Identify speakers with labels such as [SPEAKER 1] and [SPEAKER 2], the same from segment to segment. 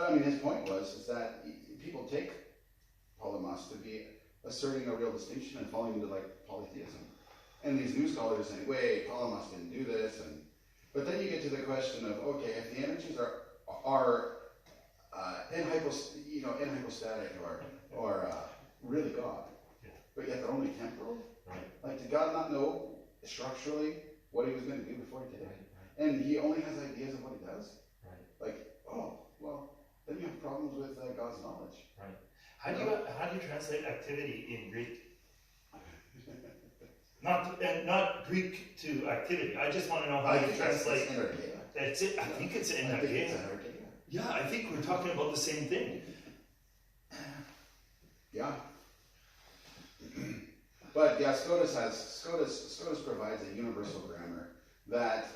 [SPEAKER 1] But I mean, his point is that people take polemos to be asserting a real distinction and falling into like polytheism. And these new scholars are saying, wait, polemos didn't do this. But then you get to the question of, okay, if the energies are hypostatic or really God, but yet they're only temporal.
[SPEAKER 2] Right.
[SPEAKER 1] Like, did God not know structurally what he was going to do before he did it?
[SPEAKER 2] Right.
[SPEAKER 1] And he only has ideas of what he does?
[SPEAKER 2] Right.
[SPEAKER 1] Like, oh, well, then you have problems with God's knowledge.
[SPEAKER 2] Right. How do you translate activity in Greek? Not Greek to activity. I just want to know how you translate. That's it. I think it's energeia. Yeah, I think we're talking about the same thing.
[SPEAKER 1] Yeah. But yeah, Scotus provides a universal grammar that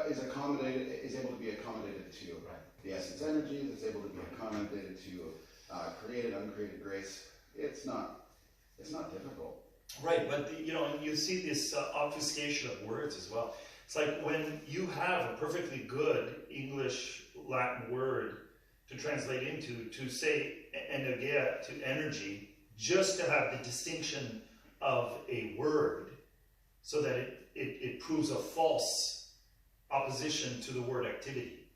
[SPEAKER 1] is able to be accommodated to the essence energies. It's able to be accommodated to created, uncreated grace. It's not difficult.
[SPEAKER 2] Right, but you see this obfuscation of words as well. It's like when you have a perfectly good English Latin word to translate into, to say energia to energy, just to have the distinction of a word so that it proves a false opposition to the word activity,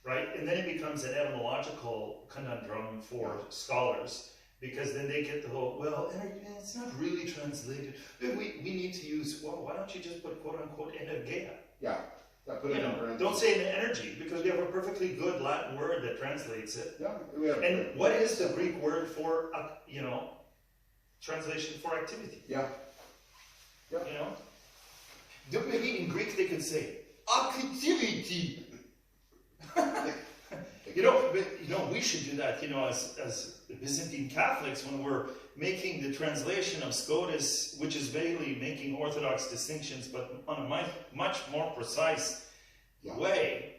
[SPEAKER 2] right? And then it becomes an etymological conundrum for scholars, because then they get the whole, well, it's not really translated. We need to use, well, why don't you just put quote unquote energia?
[SPEAKER 1] Yeah. Put it in parentheses.
[SPEAKER 2] Don't say an energy, because we have a perfectly good Latin word that translates it.
[SPEAKER 1] Yeah, we have.
[SPEAKER 2] And what is the Greek word for, translation for activity?
[SPEAKER 1] Yeah. Yeah.
[SPEAKER 2] Maybe in Greek they could say activity. We should do that, as Byzantine Catholics, when we're making the translation of Scotus, which is vaguely making Orthodox distinctions, but on a much more precise way,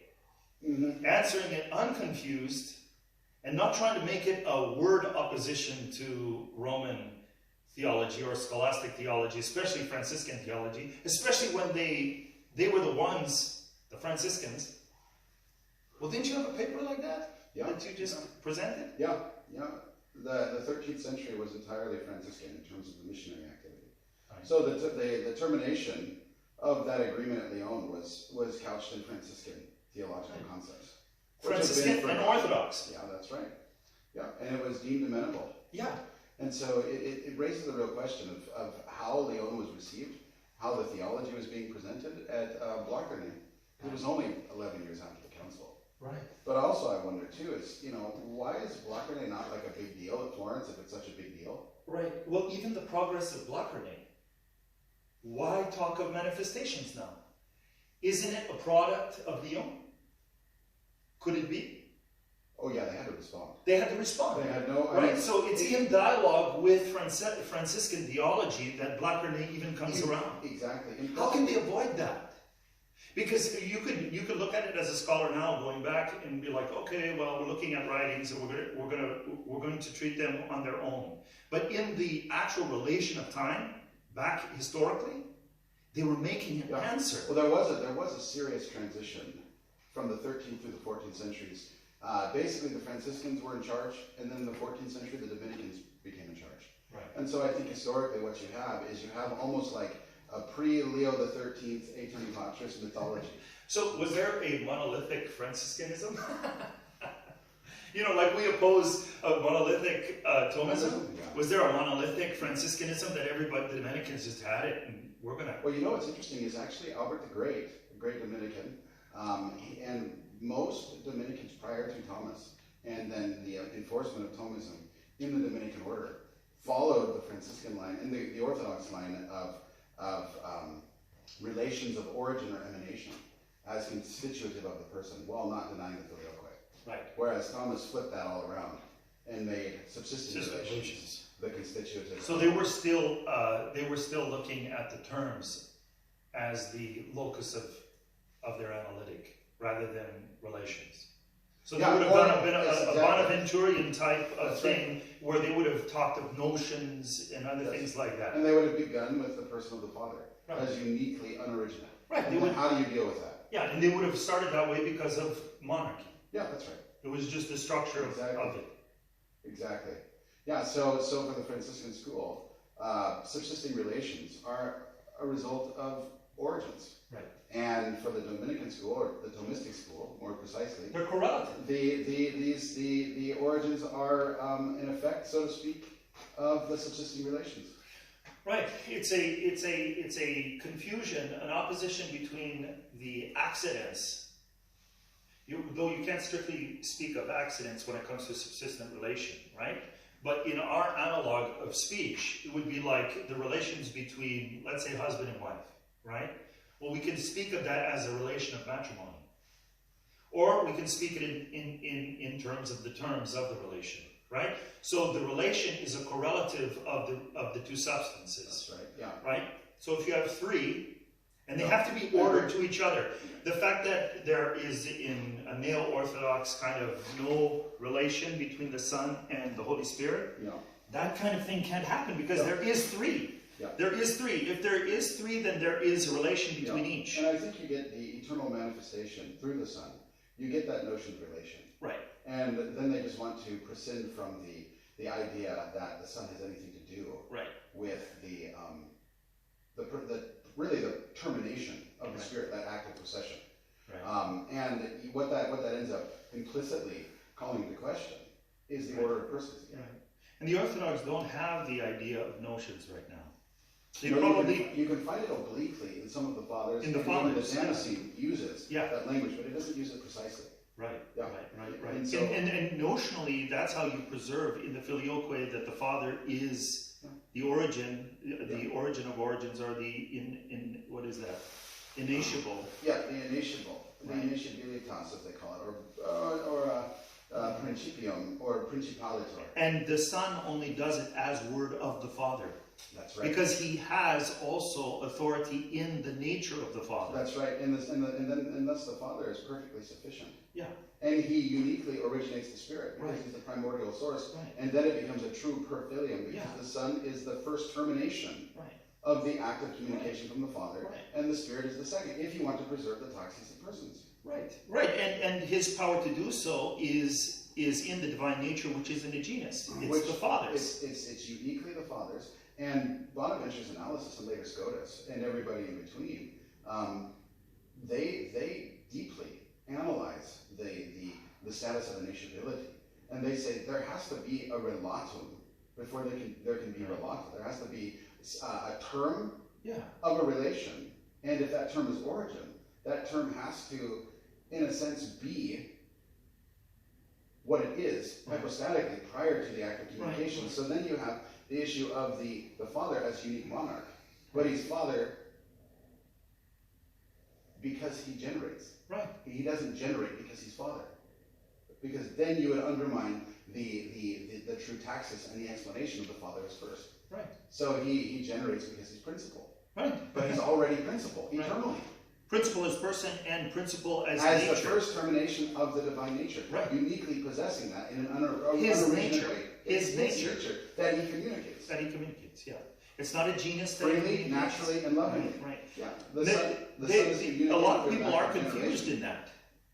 [SPEAKER 2] answering it unconfused, and not trying to make it a word opposition to Roman theology or scholastic theology, especially Franciscan theology, especially when they were the ones, the Franciscans. Well, didn't you have a paper like that?
[SPEAKER 1] Yeah.
[SPEAKER 2] That you just presented?
[SPEAKER 1] Yeah. The 13th century was entirely Franciscan in terms of the missionary activity. Right. So the termination of that agreement at Lyon was couched in Franciscan theological concepts.
[SPEAKER 2] Franciscan and Orthodox.
[SPEAKER 1] Yeah, that's right. Yeah, and it was deemed amenable.
[SPEAKER 2] Yeah.
[SPEAKER 1] And so it raises the real question of how Lyon was received, how the theology was being presented at Blachernae. It was only 11 years after the council.
[SPEAKER 2] Right.
[SPEAKER 1] But also I wonder too is, why is Blachernae not like a big deal at Florence if it's such a big deal?
[SPEAKER 2] Right. Well, even the progress of Blachernae. Why talk of manifestations now? Isn't it a product of Lyon? Could it be?
[SPEAKER 1] Oh yeah, they had to respond.
[SPEAKER 2] They had to respond.
[SPEAKER 1] They had no...
[SPEAKER 2] Right, so it's in dialogue with Franciscan theology that Blachernae even comes around.
[SPEAKER 1] Exactly.
[SPEAKER 2] How can they avoid that? Because you could look at it as a scholar now, going back and be like, okay, well, we're looking at writings and we're going to treat them on their own. But in the actual relation of time, back historically, they were making an answer.
[SPEAKER 1] Well, there was a serious transition from the 13th through the 14th centuries. Basically, the Franciscans were in charge, and then in the 14th century, the Dominicans became in charge.
[SPEAKER 2] Right.
[SPEAKER 1] And so I think historically what you have almost like a pre-Leo the 13th Aeternitatris mythology.
[SPEAKER 2] So was there a monolithic Franciscanism? Like we oppose a monolithic Thomism?
[SPEAKER 1] Yeah.
[SPEAKER 2] Was there a monolithic Franciscanism that everybody, the Dominicans just had it, and we're going to...
[SPEAKER 1] Well, what's interesting is actually Albert the Great Dominican, and most Dominicans prior to Thomas, and then the enforcement of Thomism in the Dominican order, followed the Franciscan line and the Orthodox line of relations of origin or emanation as constitutive of the person, while not denying the filioque.
[SPEAKER 2] Right.
[SPEAKER 1] Whereas Thomas flipped that all around and made subsistent relations the constitutive.
[SPEAKER 2] So they were still looking at the terms as the locus of their analytic rather than relations. So there would have been a Bonaventurian type of thing where they would have talked of notions and other things like that.
[SPEAKER 1] And they would have begun with the person of the Father as uniquely unoriginal.
[SPEAKER 2] Right.
[SPEAKER 1] And how do you deal with that?
[SPEAKER 2] Yeah, and they would have started that way because of monarchy.
[SPEAKER 1] Yeah, that's right.
[SPEAKER 2] It was just the structure of it.
[SPEAKER 1] Exactly. Yeah, so for the Franciscan school, subsisting relations are a result of origins.
[SPEAKER 2] Right.
[SPEAKER 1] And for the Dominican school, or the Thomistic school, more precisely,
[SPEAKER 2] they're correlative.
[SPEAKER 1] The origins are, in effect, so to speak, of the subsisting relations.
[SPEAKER 2] Right. It's a confusion, an opposition between the accidents. Though you can't strictly speak of accidents when it comes to subsistent relation, right? But in our analog of speech, it would be like the relations between, let's say, husband and wife, right? Well, we can speak of that as a relation of matrimony. Or we can speak it in terms of the relation, right? So the relation is a correlative of the two substances.
[SPEAKER 1] That's right, yeah.
[SPEAKER 2] Right? So if you have three, and they have to be ordered to each other. The fact that there is in a neo-Orthodox kind of no relation between the Son and the Holy Spirit, that kind of thing can't happen because there is three. Yeah. There is three. If there is three, then there is a relation between each.
[SPEAKER 1] And I think you get the eternal manifestation through the Son. You get that notion of relation. Right. And then they just want to prescind from the idea that the Son has anything to do with really the termination of the Spirit, that act of procession. Right. And what that ends up implicitly calling into question is the order of persons again. Right.
[SPEAKER 2] And the Orthodox don't have the idea of notions right now.
[SPEAKER 1] You can find it obliquely in some of the fathers.
[SPEAKER 2] In the fathers,
[SPEAKER 1] the Damascene uses that language, but it doesn't use it precisely.
[SPEAKER 2] Right.
[SPEAKER 1] Yeah.
[SPEAKER 2] Right. And, so, and notionally, that's how you preserve in the filioque that the Father is the origin, the origin of origins, or the what is that? Innatiable.
[SPEAKER 1] Yeah, the innatiable, the innatiabilitas, as they call it, or principium, or principalitor.
[SPEAKER 2] And the Son only does it as word of the Father.
[SPEAKER 1] That's right.
[SPEAKER 2] Because he has also authority in the nature of the Father.
[SPEAKER 1] That's right, and thus the Father is perfectly sufficient.
[SPEAKER 2] Yeah.
[SPEAKER 1] And he uniquely originates the Spirit because he's the primordial source. Right. And then it becomes a true per filium because the Son is the first termination of the act of communication from the Father, and the Spirit is the second, if you want to preserve the taxis of persons.
[SPEAKER 2] Right. Right. And his power to do so is in the divine nature, which is in the genus. It's the Father's.
[SPEAKER 1] It's uniquely the Father's. And Bonaventure's analysis, and later Scotus, and everybody in between, they deeply analyze the status of innatiability, and they say there has to be a relatum before there can be relatum. There has to be a term of a relation, and if that term is origin, that term has to, in a sense, be what it is hypostatically prior to the act of communication. So then you have the issue of the Father as unique monarch, but he's Father because he generates. Right. He doesn't generate because he's Father, because then you would undermine the true taxis and the explanation of the Father as first. Right. So he generates because he's principle. Right. But he's already principle eternally.
[SPEAKER 2] Principle as person and principle as
[SPEAKER 1] nature.
[SPEAKER 2] As
[SPEAKER 1] the first termination of the divine nature. Right. Uniquely possessing that in an
[SPEAKER 2] unoriginate
[SPEAKER 1] way.
[SPEAKER 2] His nature.
[SPEAKER 1] That he communicates.
[SPEAKER 2] Yeah. It's not a genus that
[SPEAKER 1] freely, naturally, and lovingly.
[SPEAKER 2] Right.
[SPEAKER 1] Yeah.
[SPEAKER 2] A lot of people are confused in that.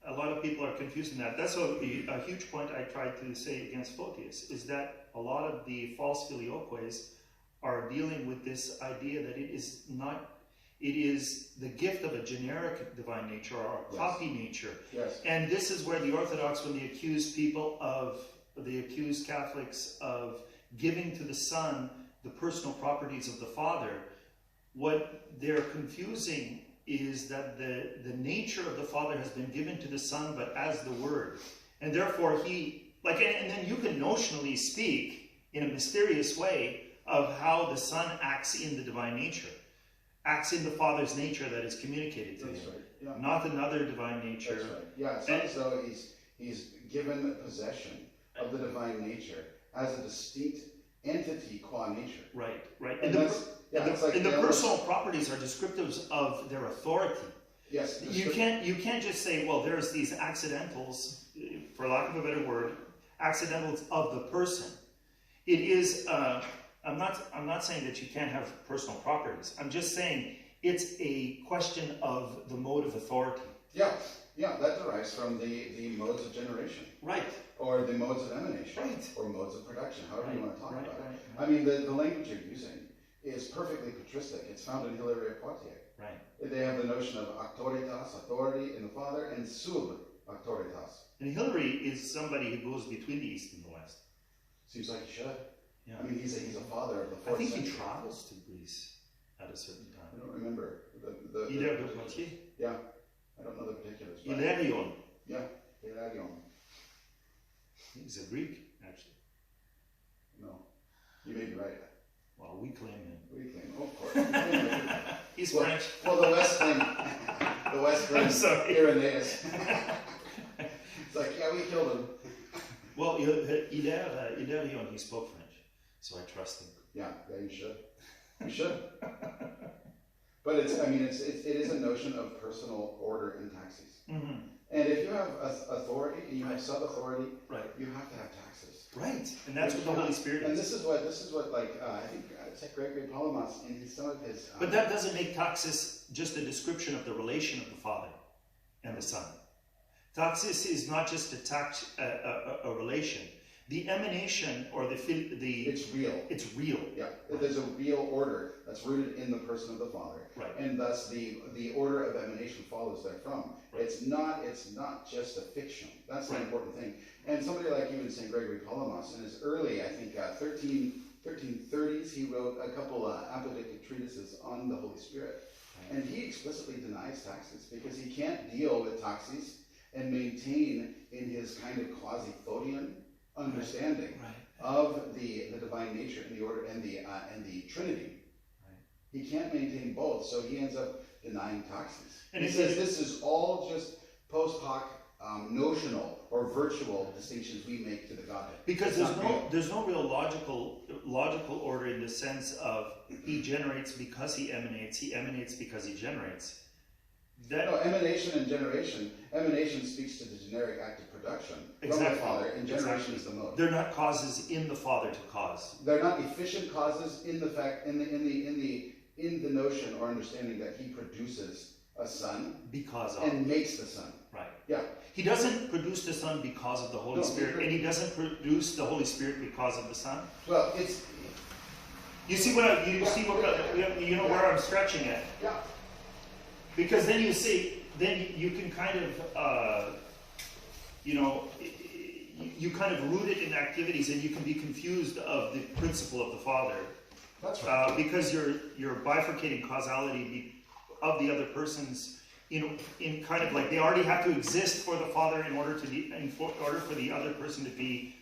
[SPEAKER 2] A lot of people are confused in that. That's a huge point I tried to say against Photius, is that a lot of the false filioques are dealing with this idea that it is the gift of a generic divine nature, or a copy nature. Yes. And this is where the Orthodox, when they accuse Catholics of giving to the Son the personal properties of the Father, what they're confusing is that the nature of the Father has been given to the Son, but as the Word. And therefore and then you can notionally speak in a mysterious way of how the Son acts in the divine nature. Acts in the Father's nature that is communicated to him. Right. Yeah. Not another divine nature.
[SPEAKER 1] That's right. Yeah, so he's given possession of the divine nature as a distinct entity qua nature.
[SPEAKER 2] Right. And the personal properties are descriptives of their authority.
[SPEAKER 1] Yes.
[SPEAKER 2] You can't just say, well, there's these accidentals, for lack of a better word, accidentals of the person. It is I'm not saying that you can't have personal properties. I'm just saying it's a question of the mode of authority.
[SPEAKER 1] Yeah. Yeah, that derives from the modes of generation.
[SPEAKER 2] Right.
[SPEAKER 1] Or the modes of emanation.
[SPEAKER 2] Right.
[SPEAKER 1] Or modes of production, however you want to talk about it.
[SPEAKER 2] Right.
[SPEAKER 1] I mean, the language you're using is perfectly patristic. It's found in Hilary of Poitiers.
[SPEAKER 2] Right.
[SPEAKER 1] They have the notion of auctoritas, authority in the Father, and sub auctoritas.
[SPEAKER 2] And Hilary is somebody who goes between the East and the West.
[SPEAKER 1] Seems like he should.
[SPEAKER 2] Yeah.
[SPEAKER 1] I mean, he's a father of the
[SPEAKER 2] I
[SPEAKER 1] fourth
[SPEAKER 2] think
[SPEAKER 1] century.
[SPEAKER 2] he travels to Greece at a certain
[SPEAKER 1] I
[SPEAKER 2] time.
[SPEAKER 1] don't remember the
[SPEAKER 2] Hilaire de Poitiers.
[SPEAKER 1] Yeah, I don't know the particulars. But
[SPEAKER 2] Hilarion.
[SPEAKER 1] yeah, Hilarion.
[SPEAKER 2] He's a Greek, actually.
[SPEAKER 1] No, you may be right.
[SPEAKER 2] Well, we claim him.
[SPEAKER 1] We claim, oh, of course.
[SPEAKER 2] He's
[SPEAKER 1] well,
[SPEAKER 2] French.
[SPEAKER 1] Well, the West claim,
[SPEAKER 2] I'm sorry.
[SPEAKER 1] Irenaeus. It's like, yeah, we killed him.
[SPEAKER 2] Well, Hilarion, he spoke French, so I trust him.
[SPEAKER 1] Yeah, you should. You should. But it is a notion of personal order and taxes.
[SPEAKER 2] Mm-hmm.
[SPEAKER 1] And if you have authority and you have sub-authority,
[SPEAKER 2] right,
[SPEAKER 1] you have to have taxes.
[SPEAKER 2] Right, and that's what the Holy Spirit is.
[SPEAKER 1] And this is what like I think it's like Gregory Palamas in some of his.
[SPEAKER 2] But that doesn't make taxis just a description of the relation of the Father and the Son. Taxis is not just a relation. The emanation or the
[SPEAKER 1] it's real.
[SPEAKER 2] It's real.
[SPEAKER 1] Yeah, there's a real order that's rooted in the person of the Father,
[SPEAKER 2] right,
[SPEAKER 1] and thus the order of emanation follows therefrom. Right. It's not just a fiction. That's the important thing. And somebody like even St. Gregory Palamas in his early, I think, 1330s, he wrote a couple apodictic treatises on the Holy Spirit, and he explicitly denies taxes because he can't deal with taxes and maintain in his kind of quasi-Thodian understanding of the divine nature and the order and the Trinity. Right. He can't maintain both, so he ends up denying taxes. And he says this is all just post hoc notional or virtual distinctions we make to the Godhead.
[SPEAKER 2] Because there's no real logical order in the sense of he generates because he emanates because he generates.
[SPEAKER 1] No, emanation and generation. Emanation speaks to the generic act of production from the Father, and generation is the mode.
[SPEAKER 2] They're not causes in the Father to cause.
[SPEAKER 1] They're not efficient causes in the fact in the notion or understanding that he produces a son and makes the son.
[SPEAKER 2] Right.
[SPEAKER 1] Yeah.
[SPEAKER 2] He doesn't produce the Son because of the Holy Spirit, and he doesn't produce the Holy Spirit because of the Son.
[SPEAKER 1] Well, it's.
[SPEAKER 2] You see where I'm stretching it.
[SPEAKER 1] Yeah.
[SPEAKER 2] Because then you can kind of, you kind of root it in activities, and you can be confused of the principle of the Father.
[SPEAKER 1] That's right.
[SPEAKER 2] Because you're bifurcating causality of the other persons, in kind of like they already have to exist for the Father in order for the other person to be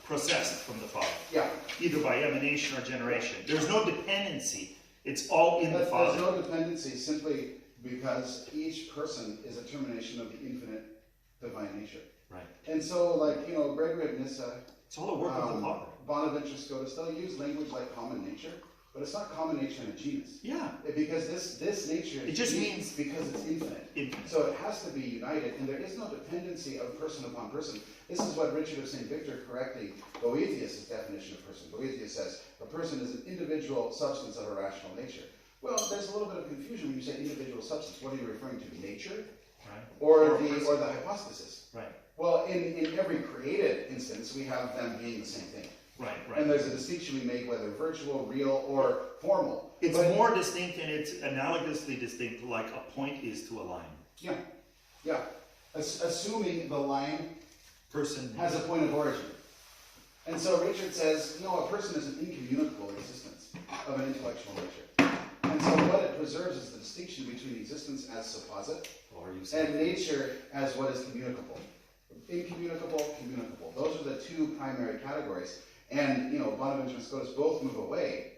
[SPEAKER 2] processed from the Father.
[SPEAKER 1] Yeah.
[SPEAKER 2] Either by emanation or generation. There's no dependency. It's all in the Father.
[SPEAKER 1] There's no dependency simply because each person is a termination of the infinite divine nature.
[SPEAKER 2] Right.
[SPEAKER 1] And so, like, Gregory of Nyssa,
[SPEAKER 2] it's all a work of the Father.
[SPEAKER 1] Bonaventure Scotus, they'll use language like common nature, but it's not common nature in a genus.
[SPEAKER 2] Yeah.
[SPEAKER 1] Because this nature
[SPEAKER 2] it just means
[SPEAKER 1] because it's infinite. So it has to be united, and there is no dependency of person upon person. This is what Richard of St. Victor correctly, Boethius' definition of person. Boethius says, a person is an individual substance of a rational nature. Well, there's a little bit of confusion when you say individual substance. What are you referring to? Nature?
[SPEAKER 2] Right.
[SPEAKER 1] Or the hypostasis?
[SPEAKER 2] Right.
[SPEAKER 1] Well, in every created instance, we have them being the same thing.
[SPEAKER 2] Right.
[SPEAKER 1] And there's a distinction we make whether virtual, real, or formal.
[SPEAKER 2] It's more distinct, and it's analogously distinct, like a point is to a line.
[SPEAKER 1] Yeah. Yeah. Assuming the line
[SPEAKER 2] person
[SPEAKER 1] has a point of origin. And so Richard says, no, a person is an incommunicable existence of an intellectual nature. And so what it preserves is the distinction between existence as supposit and nature as what is communicable. Incommunicable, communicable. Those are the two primary categories. And, Bonaventure and Scotus both move away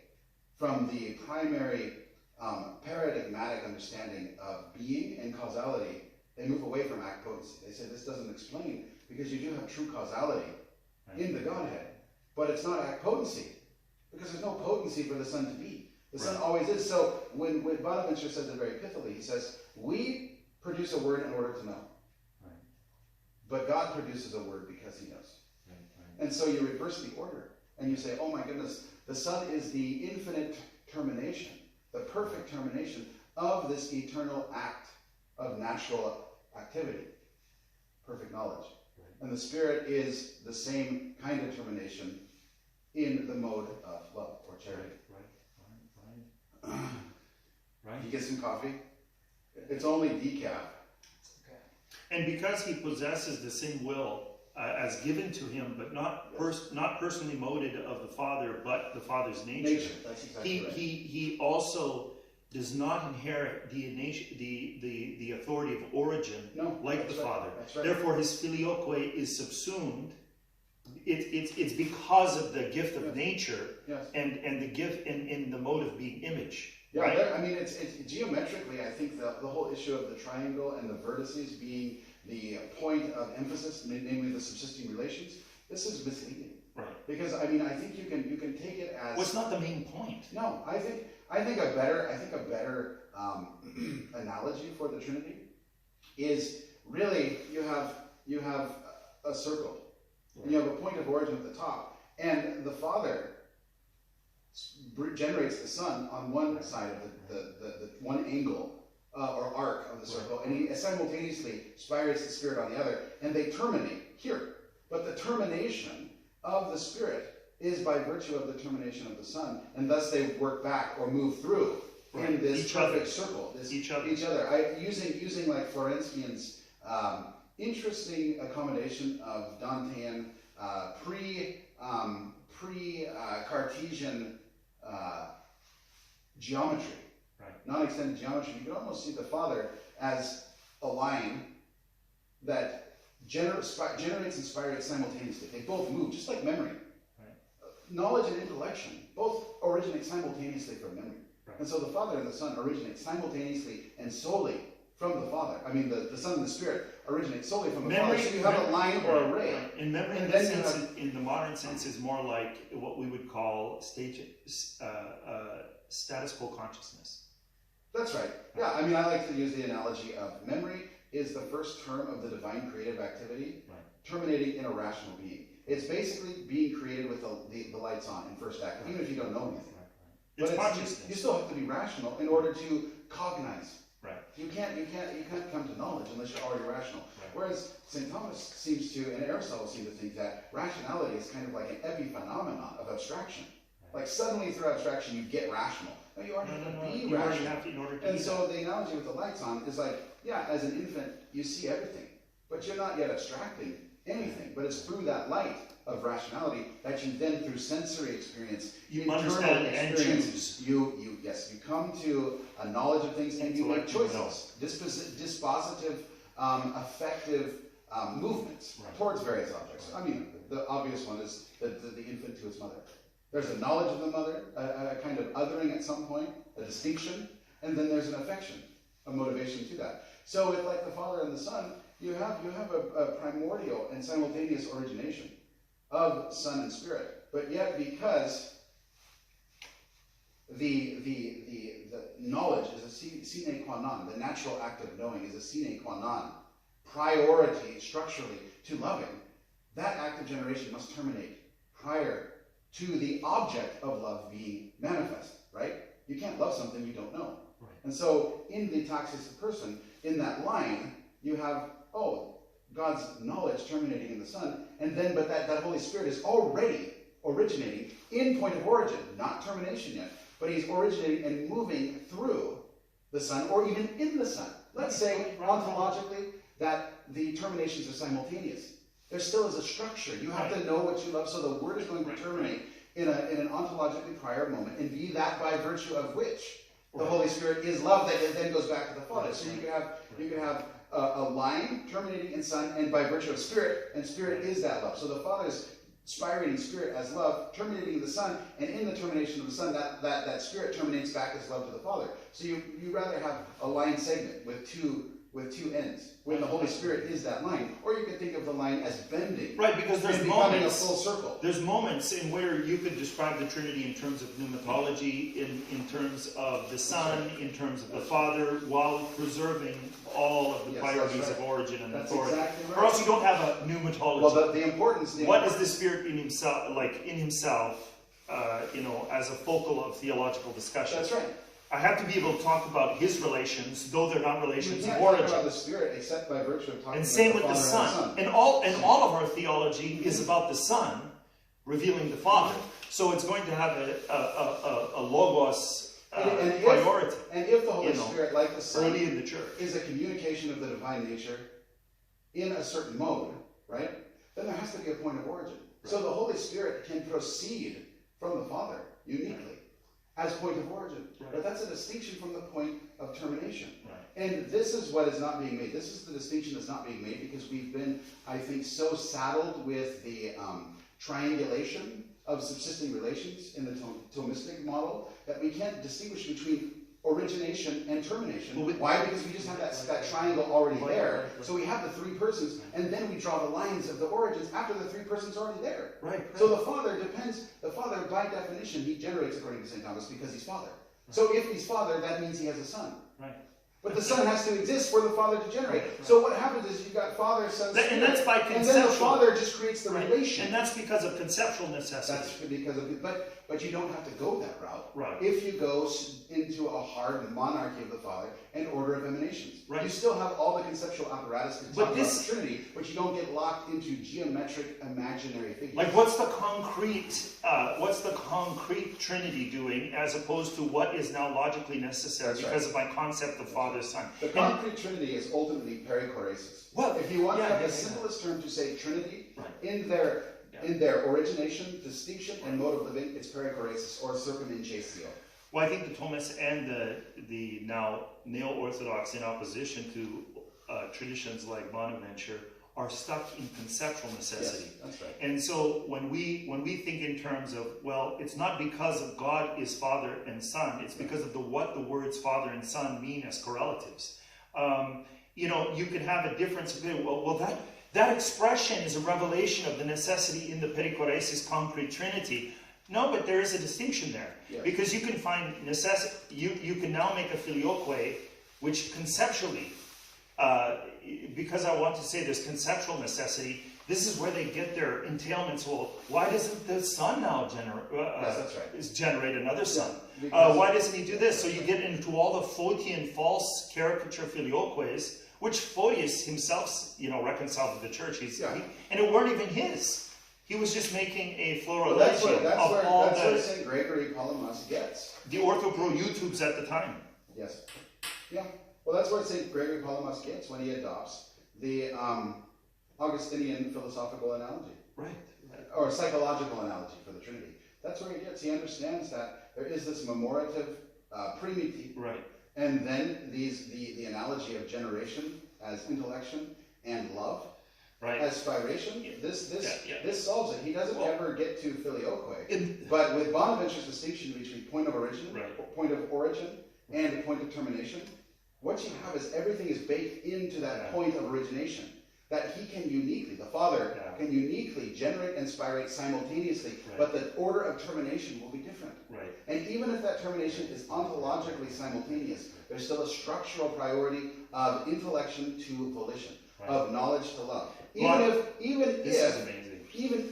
[SPEAKER 1] from the primary paradigmatic understanding of being and causality. They move away from act potency. They say this doesn't explain because you do have true causality in the Godhead, but it's not act potency because there's no potency for the Son to be. The Son always is. So when Bonaventure says it very pithily, he says, we produce a word in order to know. Right. But God produces a word because he knows. Right. And so you reverse the order and you say, oh my goodness, the Son is the infinite termination, the perfect termination of this eternal act of natural activity, perfect knowledge. And the Spirit is the same kind of termination in the mode of love or charity.
[SPEAKER 3] Right.
[SPEAKER 1] You get some coffee? It's only decaf.
[SPEAKER 2] And because he possesses the same will as given to him, but not personally moted of the Father, but the Father's nature.
[SPEAKER 1] That's exactly right.
[SPEAKER 2] He also does not inherit the authority of origin like the Father.
[SPEAKER 1] That's right.
[SPEAKER 2] Therefore, his filioque is subsumed. It's because of the gift of nature and the gift in the mode of being image.
[SPEAKER 1] Yeah,
[SPEAKER 2] right?
[SPEAKER 1] I mean, it's geometrically, I think the whole issue of the triangle and the vertices being the point of emphasis, namely the subsisting relations, this is misleading.
[SPEAKER 2] Right.
[SPEAKER 1] Because I mean, I think you can take it as.
[SPEAKER 2] Well, it's not the main point.
[SPEAKER 1] No, I think a better analogy for the Trinity is really you have a circle, and you have a point of origin at the top, and the Father generates the Son on one side of the one angle or arc of the circle, and he simultaneously spirates the Spirit on the other, and they terminate here. But the termination of the Spirit is by virtue of the termination of the Son, and thus they work back or move through in this perfect circle. Each other. Using like Florentian's interesting accommodation of Dantean pre-Cartesian geometry, non-extended geometry. You can almost see the Father as a line that generates and spirates simultaneously. They both move, just like memory. Knowledge and intellection both originate simultaneously from memory. And so the Father and the Son originate simultaneously and solely from the Father. I mean, the Son and the Spirit originate solely from the Father. So you have a line or a ray.
[SPEAKER 2] In memory, in the modern sense, is more like what we would call status quo consciousness.
[SPEAKER 1] That's right. Yeah, I mean, I like to use the analogy of memory is the first term of the divine creative activity, terminating in a rational being. It's basically being created with the lights on in first act, even if you don't know anything.
[SPEAKER 2] It's consciousness.
[SPEAKER 1] You still have to be rational in order to cognize.
[SPEAKER 2] Right.
[SPEAKER 1] You can't come to knowledge unless you're already rational. Whereas St. Thomas seems to, and Aristotle seem to think that rationality is kind of like an epiphenomenon of abstraction. Like suddenly through abstraction you get rational. No, you already have to be rational. And so the analogy with the lights on is like, yeah, as an infant you see everything, but you're not yet abstracting anything. But it's through that light of rationality that you then, through sensory experience,
[SPEAKER 2] you understand and choose.
[SPEAKER 1] You come to a knowledge of things and you make choices, dispositive, effective movements towards various objects. I mean, the obvious one is the infant to its mother. There's a knowledge of the mother, a kind of othering at some point, a distinction, and then there's an affection, a motivation to that. So with like the Father and the Son, you have a primordial and simultaneous origination of Son and Spirit. But yet, because the knowledge is a sine qua non, the natural act of knowing is a sine qua non, priority structurally to loving, that act of generation must terminate prior to the object of love being manifest, right? You can't love something you don't know. Right. And so in the taxis of person, in that line, you have, God's knowledge terminating in the Son, and then, but that Holy Spirit is already originating in point of origin, not termination yet, but he's originating and moving through the Son, or even in the Son. Let's say, ontologically, that the terminations are simultaneous. There still is a structure. You have to know what you love, so the Word is going to terminate in an ontologically prior moment, and be that by virtue of which the Holy Spirit is love that then goes back to the Father. So you could have a line terminating in Son, and by virtue of Spirit, and Spirit is that love. So the Father's spirating Spirit as love, terminating in the Son, and in the termination of the Son, that Spirit terminates back as love to the Father. So you rather have a line segment with two ends, when the Holy Spirit is that line. Or you could think of the line as bending.
[SPEAKER 2] Right, because there's
[SPEAKER 1] becoming a full circle.
[SPEAKER 2] There's moments in where you could describe the Trinity in terms of pneumatology, in terms of the Son, in terms of the Father, while preserving all of the priorities of origin and authority.
[SPEAKER 1] Exactly right.
[SPEAKER 2] Or else you don't have a pneumatology.
[SPEAKER 1] Well, the importance...
[SPEAKER 2] What is the Spirit in himself, as a focal of theological discussion?
[SPEAKER 1] That's right.
[SPEAKER 2] I have to be able to talk about his relations, though they're not relations of
[SPEAKER 1] talk
[SPEAKER 2] origin.
[SPEAKER 1] about the Spirit except by virtue of talking
[SPEAKER 2] And
[SPEAKER 1] about
[SPEAKER 2] same
[SPEAKER 1] the
[SPEAKER 2] with the
[SPEAKER 1] Father
[SPEAKER 2] Son. And all of our theology is about the Son revealing the Father. So it's going to have a logos priority.
[SPEAKER 1] And if the Holy Spirit, like the Son,
[SPEAKER 2] early in the church,
[SPEAKER 1] is a communication of the divine nature in a certain mode, right? Then there has to be a point of origin. Right. So the Holy Spirit can proceed from the Father uniquely as point of origin. Right. But that's a distinction from the point of termination. Right. And this is what is not being made. This is the distinction that's not being made because we've been, I think, so saddled with the triangulation of subsisting relations in the Thomistic model that we can't distinguish between origination and termination. Why? Because we just have that triangle already there. So we have the three persons, and then we draw the lines of the origins after the three persons are already there. Right. So the Father by definition, he generates according to St. Thomas because he's Father. So if he's Father, that means he has a Son. Right. But the Son has to exist for the Father to generate. Right. So what happens is you've got Father, Son, Spirit,
[SPEAKER 2] and that's by conceptual.
[SPEAKER 1] And then the Father just creates the relation.
[SPEAKER 2] And that's because of conceptual necessity.
[SPEAKER 1] That's because of, but you don't have to go that route.
[SPEAKER 2] Right.
[SPEAKER 1] If you go into a hard monarchy of the Father and order of emanations.
[SPEAKER 2] Right.
[SPEAKER 1] You still have all the conceptual apparatus to talk about the Trinity, but you don't get locked into geometric imaginary figures.
[SPEAKER 2] Like what's the concrete Trinity doing as opposed to what is now logically necessary because of my concept of Father, Son?
[SPEAKER 1] The concrete Trinity is ultimately perichoresis.
[SPEAKER 2] Well,
[SPEAKER 1] if you want to have the simplest term to say Trinity, in their origination, distinction, and mode of living, it's perichoresis or circumincatio.
[SPEAKER 2] Well, I think the Thomists and the now neo-Orthodox in opposition to traditions like Bonaventure are stuck in conceptual necessity.
[SPEAKER 1] Yes, that's right.
[SPEAKER 2] And so when we think in terms of, well, it's not because of God is Father and Son, it's because of what the words Father and Son mean as correlatives. You can have a difference. Well, that expression is a revelation of the necessity in the perichoresis concrete Trinity. No, but there is a distinction there. Yes. Because you can find necessity, you can now make a filioque, which conceptually, because I want to say there's conceptual necessity, this is where they get their entailments. Well, why doesn't the Son now generate another Son? Why doesn't he do this? So you get into all the Photian false caricature filioques, which Photius himself, reconciled to the church. And it weren't even his. He was just making a floralization
[SPEAKER 1] of all the... That's where St. Gregory Palamas gets.
[SPEAKER 2] The Orthopro YouTubes at the time.
[SPEAKER 1] Yes. Yeah. Well, that's where St. Gregory Palamas gets when he adopts the Augustinian philosophical analogy. Right. Or psychological analogy for the Trinity. That's where he gets. He understands that there is this memorative primitive. Right. And then the analogy of generation as intellection and love. Right. As spiration, this solves it. He doesn't ever get to filioque. But with Bonaventure's distinction between point of origin, and point of termination, what you have is everything is baked into that point of origination. That he can uniquely, the Father can uniquely generate and spirate simultaneously, but the order of termination will be different. Right. And even if that termination is ontologically simultaneous, there's still a structural priority of intellection to volition, of knowledge to love. Even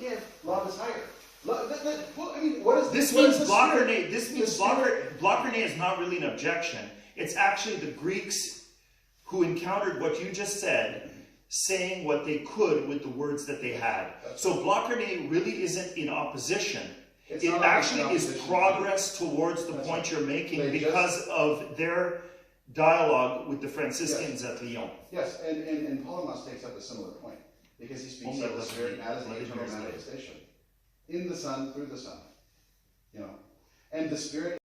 [SPEAKER 1] if love is higher. What is
[SPEAKER 2] this? Means Blachernae. This means Blachernae is not really an objection. It's actually the Greeks who encountered what you just said, saying what they could with the words that they had. So Blachernae really isn't in opposition. It actually is progress towards the point you're making because of their dialogue with the Franciscans at Lyon.
[SPEAKER 1] Yes, and Palamas takes up a similar point. Because he speaks of the Spirit as an eternal manifestation. In the Son, through the Son. And the Spirit